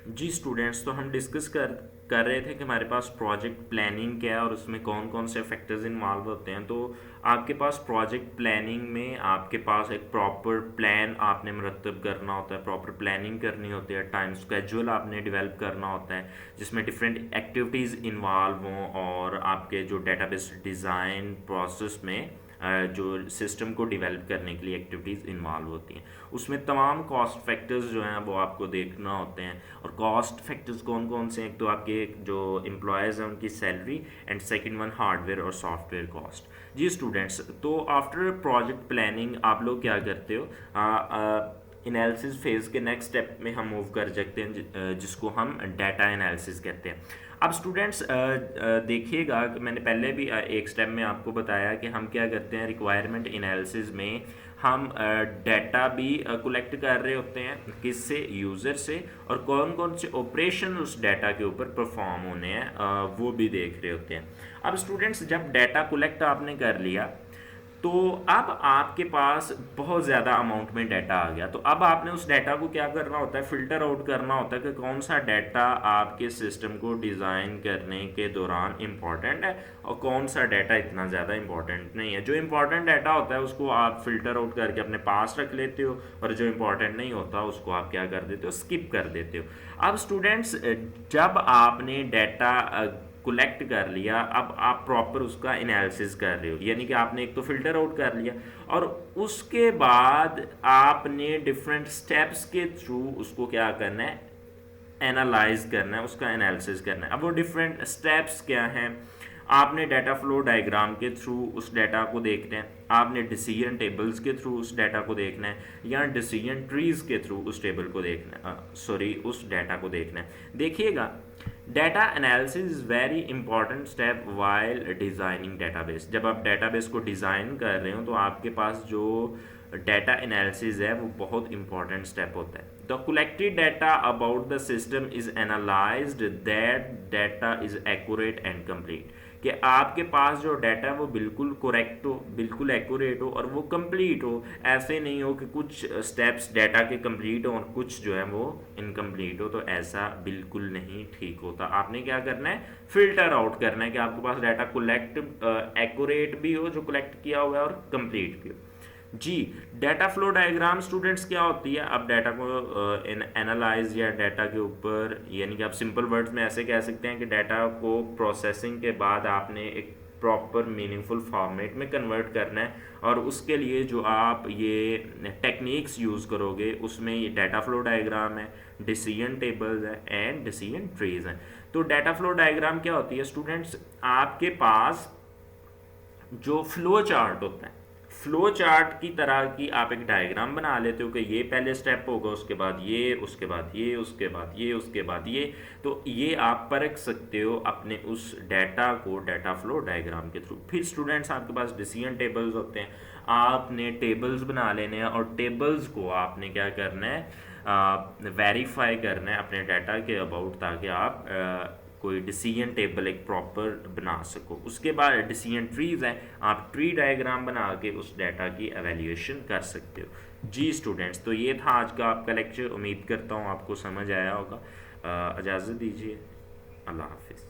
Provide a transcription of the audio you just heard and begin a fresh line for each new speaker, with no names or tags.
जी students, तो हम discuss कर रहे थे कि हमारे पास प्रोजेक्ट प्लानिंग क्या है और उसमें कौन कौन से फैक्टर्स इन्वॉल्व होते हैं। तो आपके पास प्रोजेक्ट प्लानिंग में आपके पास एक प्रॉपर प्लान आपने मरतब करना होता है, प्रॉपर प्लानिंग करनी होती है, टाइम स्केड्यूल आपने डेवलप करना होता है जिसमें डिफरेंट एक्टिविटीज़ इन्वॉल्व हों और आपके जो डेटाबेस डिज़ाइन प्रोसेस में जो सिस्टम को डेवलप करने के लिए एक्टिविटीज़ इन्वॉल्व होती हैं, उसमें तमाम कॉस्ट फैक्टर्स जो हैं वो आपको देखना होते हैं। और कॉस्ट फैक्टर्स कौन कौन से हैं? एक तो आपके जो एम्प्लॉयज़ हैं उनकी salary, and second one hardware और सॉफ्टवेयर कॉस्ट। जी स्टूडेंट्स, तो आफ्टर प्रोजेक्ट प्लानिंग आप लोग क्या करते हो? एनालिसिस फेज के नेक्स्ट स्टेप में हम मूव कर सकते हैं जिसको हम डाटा एनालिसिस कहते हैं। अब स्टूडेंट्स देखिएगा कि मैंने पहले भी एक स्टेप में आपको बताया कि हम क्या करते हैं रिक्वायरमेंट एनालिसिस में। हम डाटा भी कलेक्ट कर रहे होते हैं, किससे? यूज़र से। और कौन कौन से ऑपरेशन उस डाटा के ऊपर परफॉर्म होने हैं वो भी देख रहे होते हैं। अब स्टूडेंट्स, जब डाटा कलेक्ट आपने कर लिया तो अब आपके पास बहुत ज़्यादा अमाउंट में डाटा आ गया, तो अब आपने उस डाटा को क्या करना होता है? फ़िल्टर आउट करना होता है कि कौन सा डाटा आपके सिस्टम को डिज़ाइन करने के दौरान इम्पॉर्टेंट है और कौन सा डाटा इतना ज़्यादा इम्पॉर्टेंट नहीं है। जो इम्पॉर्टेंट डाटा होता है उसको आप फ़िल्टर आउट करके अपने पास रख लेते हो, और जो इम्पॉर्टेंट नहीं होता उसको आप क्या कर देते हो? स्किप कर देते हो। अब स्टूडेंट्स, जब आपने डाटा कलेक्ट कर लिया, अब आप प्रॉपर उसका एनालिसिस कर रहे हो, यानी कि आपने एक तो फ़िल्टर आउट कर लिया और उसके बाद आपने डिफरेंट स्टेप्स के थ्रू उसको क्या करना है? एनालाइज करना है, उसका एनालिसिस करना है। अब वो डिफरेंट स्टेप्स क्या हैं? आपने डाटा फ्लो डायग्राम के थ्रू उस डाटा को देखना है, आपने डिसीजन टेबल्स के थ्रू उस डाटा को देखना है, या डिसीजन ट्रीज के थ्रू उस टेबल को देखना उस डाटा को देखना है। देखिएगा, data analysis is very important step while designing database. जब आप डेटाबेस को डिज़ाइन कर रहे हो तो आपके पास जो डाटा एनालिसिस है वो बहुत इंपॉर्टेंट स्टेप होता है। The collected data about the system is analysed, that data is accurate and complete. कि आपके पास जो डाटा है वो बिल्कुल करेक्ट हो, बिल्कुल एक्यूरेट हो और वो कंप्लीट हो। ऐसे नहीं हो कि कुछ स्टेप्स डाटा के कंप्लीट हो और कुछ जो है वो इनकम्प्लीट हो, तो ऐसा बिल्कुल नहीं ठीक होता। आपने क्या करना है? फिल्टर आउट करना है कि आपके पास डाटा कलेक्ट एक्यूरेट भी हो जो कलेक्ट किया हुआ है और कंप्लीट भी हो। जी, डाटा फ्लो डायग्राम स्टूडेंट्स क्या होती है? आप डाटा को एनालाइज या डाटा के ऊपर, यानी कि आप सिंपल वर्ड्स में ऐसे कह सकते हैं कि डाटा को प्रोसेसिंग के बाद आपने एक प्रॉपर मीनिंगफुल फॉर्मेट में कन्वर्ट करना है, और उसके लिए जो आप ये टेक्निक्स यूज़ करोगे उसमें ये डाटा फ्लो डायग्राम है, डिसीजन टेबल्स है एंड डिसीजन ट्रीज हैं। तो डाटा फ्लो डायग्राम क्या होती है स्टूडेंट्स? आपके पास जो फ्लो चार्ट होता है, फ्लो चार्ट की तरह की आप एक डायग्राम बना लेते हो कि ये पहले स्टेप होगा, उसके बाद ये, उसके बाद ये, उसके बाद ये, उसके बाद ये। तो ये आप परख सकते हो अपने उस डाटा को डाटा फ्लो डायग्राम के थ्रू। फिर स्टूडेंट्स, आपके पास डिसीजन टेबल्स होते हैं, आपने टेबल्स बना लेने हैं और टेबल्स को आपने क्या करना है? वेरीफाई करना है अपने डाटा के अबाउट, ताकि आप कोई डिसीजन टेबल एक प्रॉपर बना सको। उसके बाद डिसीजन ट्रीज हैं, आप ट्री डायग्राम बना के उस डाटा की एवेल्यूएशन कर सकते हो। जी स्टूडेंट्स, तो ये था आज का आपका लेक्चर। उम्मीद करता हूँ आपको समझ आया होगा। इजाज़त दीजिए। अल्लाह हाफिज़।